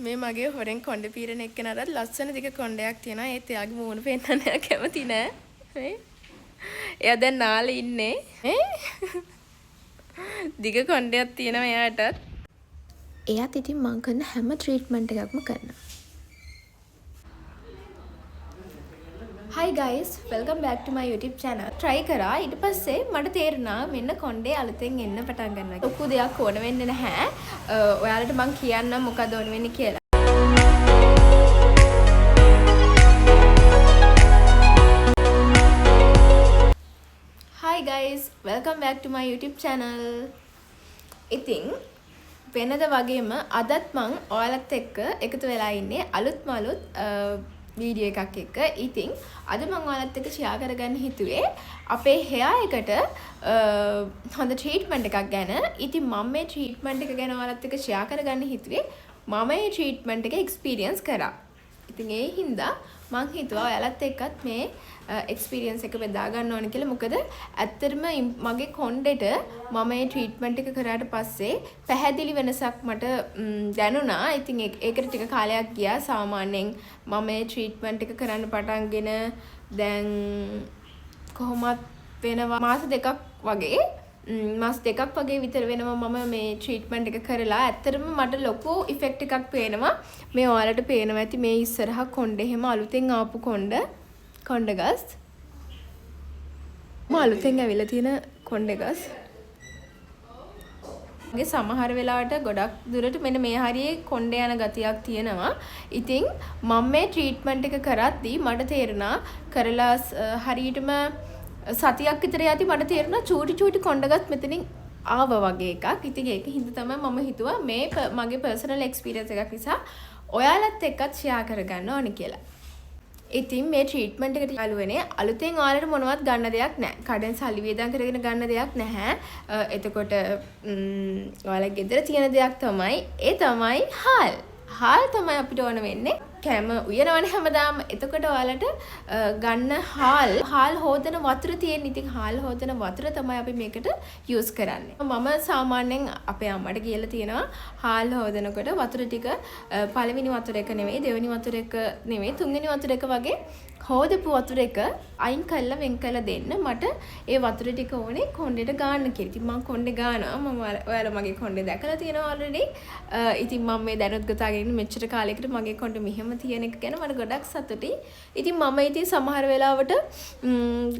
මේ මගේ හොරෙන් කොණ්ඩ පීරන එක්කෙනාට ලස්සන දිග කොණ්ඩයක් තියෙනවා. ඒත් එයාගේ මූණ පෙන්නන්න එයා කැමති නෑ. මේ එයා දැන් නාලේ ඉන්නේ. මේ දිග කොණ්ඩයක් තියෙනවා එයාටත්. එයාත් ඉතින් මං කරන හැම ට්‍රීට්මන්ට් එකක්ම කරනවා. Hi guys, welcome back to my YouTube channel. try කරා ඊට පස්සේ මට තේරුණා මෙන්න කොණ්ඩේ අලුතෙන් එන්න පටන් ගන්නවා. ලොකු දෙයක් ඕන වෙන්නේ නැහැ. ඔයාලට මං කියන්නම් මොකද ඕන වෙන්නේ කියලා. Hi guys, welcome back to my YouTube channel. ඉතින් වෙනද වගේම අදත් මං ඔයාලත් එක්ක එකතු වෙලා ඉන්නේ අලුත්ම අලුත් වීඩියෝ එකක් එක්ක. ඉතින් අද මම ඔයාලත් එක්ක ෂෙයා කරගන්න හිතුවේ අපේ hair එකට හොඳ ට්‍රීට්මන්ට් එකක් ගැන. ඉතින් මම මේ ට්‍රීට්මන්ට් එක ගැන ඔයාලත් එක්ක ෂෙයා කරගන්න හිතුවේ මම මේ ට්‍රීට්මන්ට් එක එක්ස්පීරියන්ස් කරා. ඉතින් ඒ හින්දා මං හිතුවා ඔයාලත් එක්කත් මේ එක්ස්පීරියන්ස් එක බෙදා ගන්න ඕන කියලා. මොකද ඇත්තටම මගේ කොණ්ඩෙට මම මේ ට්‍රීට්මන්ට් එක කරාට පස්සේ පැහැදිලි වෙනසක් මට දැනුණා. ඉතින් ඒකට ටික කාලයක් ගියා. සාමාන්‍යයෙන් මම මේ ට්‍රීට්මන්ට් එක කරන්න පටන්ගෙන දැන් කොහොමත් වෙනවා මාස දෙකක් වගේ. මාස දෙකක් වගේ විතර වෙනවා මම මේ ට්‍රීට්මන්ට් එක කරලා. ඇත්තටම මට ලොකු ඉෆෙක්ට් එකක් පේනවා. මේ ඔයාලට පේනවා ඇති මේ ඉස්සරහා කොණ්ඩේ එහෙම අලුතෙන් ආපු කොණ්ඩගස්. අලුතෙන් ඇවිල්ලා තියෙන කොණ්ඩගස්. මගේ සමහර වෙලාවට ගොඩක් දුරට මෙන්න මේ හරියේ කොණ්ඩ යන ගතියක් තියෙනවා. ඉතින් මම මේ ට්‍රීට්මන්ට් එක කරද්දී මට තේරුණා කරලා හරියටම සතියක් විතර යද්දි මට තේරුණා චූටි කොණ්ඩගස් මෙතනින් ආවා වගේ එකක්. ඉතින් ඒක හින්දා තමයි මම හිතුවා මේ මගේ පර්සනල් එක්ස්පීරියන්ස් එකක් නිසා ඔයාලත් එක්කත් ෂෙයා කරගන්න ඕනේ කියලා. ඉතින් මේ ට්‍රීට්මන්ට් එකට යාළුවනේ අලුතෙන් ඔයාලට මොනවත් ගන්න දෙයක් නැහැ. කඩෙන් සල්ලි වියදම් කරගෙන ගන්න දෙයක් නැහැ. එතකොට ඔයාලා ගෙදර තියෙන දෙයක් තමයි ඒ තමයි හාල්. හාල් තමයි අපිට ඕන වෙන්නේ. කැම උයනවනේ හැමදාම. එතකොට ඔයාලට ගන්න හාල් හොදන වතුර තියෙන. ඉතින් හාල් හොදන වතුර තමයි අපි මේකට යූස් කරන්නේ. මම සාමාන්‍යයෙන් අපේ අම්මට කියලා තියෙනවා හාල් හොදනකොට වතුර ටික පළවෙනි වතුර එක නෙවෙයි, දෙවෙනි වතුර එක නෙවෙයි, තුන්වෙනි වතුර එක වගේ හොදපු වතුර එක අයින් කරලා වෙන් කරලා දෙන්න. මට ඒ වතුර ටික ඕනේ කොණ්ඩේට ගන්න කියලා. ඉතින් මම කොණ්ඩේ ගන්නවා. මම ඔයාලා මගේ කොණ්ඩේ දැකලා තියෙනවා ඔල්රෙඩි. ඉතින් මම මේ දැනුත් ගතාගෙන ඉන්න මෙච්චර කාලයකට මගේ කොණ්ඩේ මෙහෙම තියෙන එක ගැන මට ගොඩක් සතුටුයි. ඉතින් මම ඉතින් සමහර වෙලාවට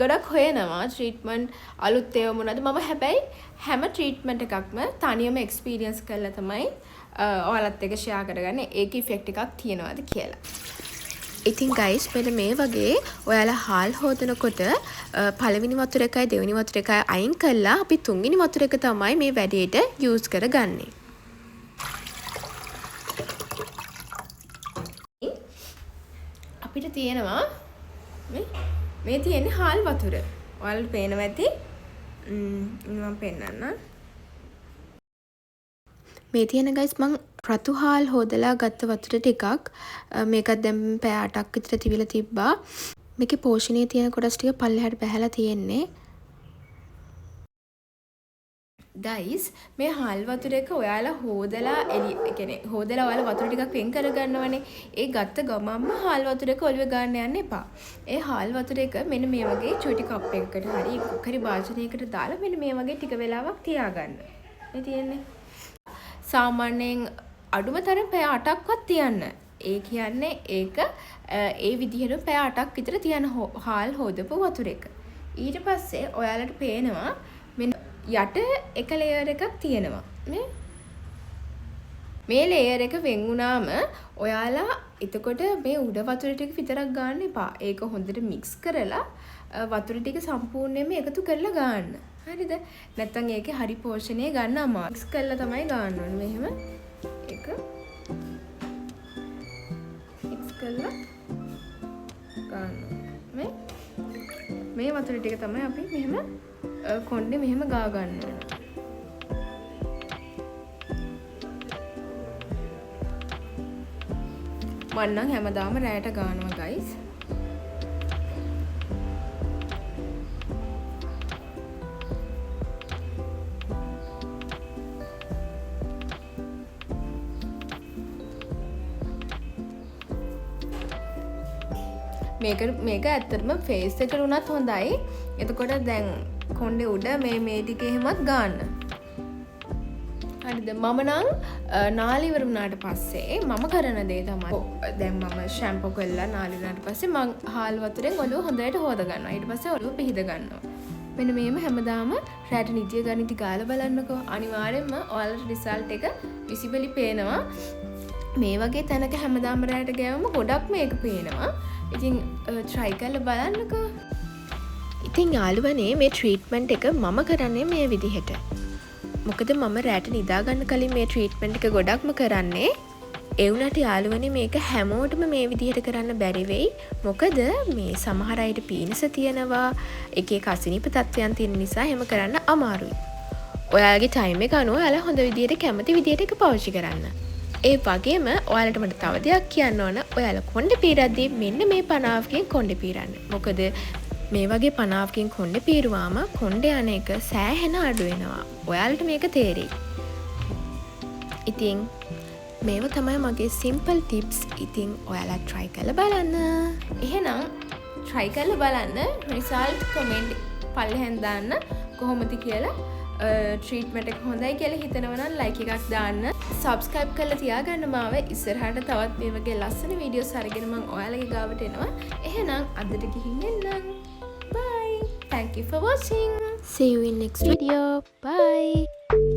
ගොඩක් හොයනවා ට්‍රීට්මන්ට් අලුත් ඒවා මොනවද. මම හැබැයි හැම ට්‍රීට්මන්ට් එකක්ම තනියම එක්ස්පීරියන්ස් කරලා තමයි ඔයාලත් එක්ක ෂෙයා කරගන්නේ. ඒකේ ඉෆෙක්ට් එකක් තියනවාද කියලා. ඉතින් ගයිස් මෙන්න මේ වගේ ඔයාලා හාල් හොදනකොට පළවෙනි වතුර එකයි දෙවෙනි වතුර එකයි අයින් කළා අපි තුන්වෙනි වතුර එක තමයි මේ වැඩේට යූස් කරගන්නේ. අපිට තියෙනවා මේ තියෙන්නේ හාල් වතුර. ඔයාලට පේනවා ඇති. මම පෙන්නන්න. මේ තියෙන ගයිස් මං රතු හාල් හොදලා ගත්ත වතුර ටිකක් මේකත් දැන් පැය 8ක් විතර තිබිලා තිබ්බා. මේකේ පෝෂණයේ තියෙන කොටස් ටික පල්ලෙහාට බහැලා තියෙන්නේ. ගයිස් මේ හාල් වතුර එක ඔයාලා හොදලා හොදලා ඔයාලා වතුර ටිකක් වෙන් කරගන්නවනේ. ඒ ගත්ත ගමම්ම හාල් වතුර එක ඔලුවේ ගන්න යන්න එපා. ඒ හාල් වතුර එක මෙන්න මේ වගේ චූටි කප් එකකට හරි කුකරි භාජනයකට දාලා මෙන්න මේ වගේ ටික වෙලාවක් තියාගන්න. මේ තියෙන්නේ සාමාන්‍යයෙන් අඩුම තරම් පැය 8ක්වත් තියන්න. ඒ කියන්නේ ඒක ඒ විදිහට පැය 8ක් විතර තියන හාල් හොදපු වතුර එක. ඊට පස්සේ ඔයාලට පේනවා මෙන්න යට එක ලේයර් එකක් තියෙනවා. මේ ලේයර් එක වෙන් වුණාම ඔයාලා එතකොට මේ උඩ වතුර ටික විතරක් ගන්න එපා. ඒක හොඳට මික්ස් කරලා වතුර ටික සම්පූර්ණයෙන්ම එකතු කරලා ගන්න. හරිද? නැත්තම් ඒකේ හරි පෝෂණය ගන්න අමාරුයි. මික්ස් කරලා තමයි ගන්න ඕනේ. මෙහෙම එක මික්ස් කරලා ගන්න. මේ වතුර ටික තමයි අපි මෙහෙම කොණ්ඩේ මෙහෙම ගා ගන්න ඕනේ. මම නම් හැමදාම රැයට ගන්නවා ගයිස්. මේක ඇත්තටම ෆේස් එකට උනත් හොඳයි. එතකොට දැන් කොණ්ඩේ උඩ මේ ටික එහෙමත් ගන්න. හරිද? මම නම් නාලි ඉවර වුණාට පස්සේ මම කරන දේ තමයි දැන් මම ෂැම්පෝ කරලා නාලි වුණාට පස්සේ මම හාල් වතුරෙන් ඔළුව හොඳට හොද ගන්නවා. ඊට පස්සේ ඔළුව පිහිද ගන්නවා. මෙන්න මේම හැමදාම රැට නිදිය ගනිති ගාලා බලන්නකෝ. අනිවාර්යෙන්ම ඔයාලට රිසල්ට් එක විසිබලි පේනවා. මේ වගේ තැනක හැමදාම රැට ගෑවම ගොඩක් මේක පේනවා. ඉතින් try කරලා බලන්නකෝ. ඉතින් යාළුවනේ මේ ට්‍රීට්මන්ට් එක මම කරන්නේ මේ විදිහට. මොකද මම රැට නිදාගන්න කලින් මේ ට්‍රීට්මන්ට් එක ගොඩක්ම කරන්නේ. ඒ වුණාට යාළුවනේ මේක හැමෝටම මේ විදිහට කරන්න බැරි වෙයි. මොකද මේ සමහර අයට පීනස තියෙනවා, එක එක අසනීප තත්ත්වයන් තියෙන නිසා එහෙම කරන්න අමාරුයි. ඔයාලගේ ටයිම් එක අනුව ඔයාලා හොඳ විදිහට කැමති විදිහට ඒක පාවිච්චි කරන්න. ඒ වගේම ඔයාලට මට තව දෙයක් කියන්න ඕන. ඔයාලා කොණ්ඩේ පීරද්දී මෙන්න මේ පනාවකින් කොණ්ඩේ පීරන්න. මොකද මේ වගේ පනාවකින් කොණ්ඩේ පීරුවාම කොණ්ඩේ යන එක සෑහෙන අඩු වෙනවා. ඔයාලට මේක තේරෙයි. ඉතින් මේව තමයි මගේ සිම්පල් ටිප්ස්. ඉතින් ඔයාලා try කරලා බලන්න. එහෙනම් try කරලා බලන්න. රිසල්ට් කමෙන්ට් පල්ලෙහෙන් දාන්න කොහොමද කියලා. ට්‍රීට්මන්ට් එක හොඳයි කියලා හිතනවා නම් like එකක් දාන්න. subscribe කරලා තියාගන්න මාව. ඉස්සරහට තවත් මේ වගේ ලස්සන වීඩියෝස් අරගෙන මම ඔයාලගේ ගාවට එනවා. එහෙනම් අදට ගිහින් එන්නම්. Bye. Thank you for watching. See you in next video. Bye.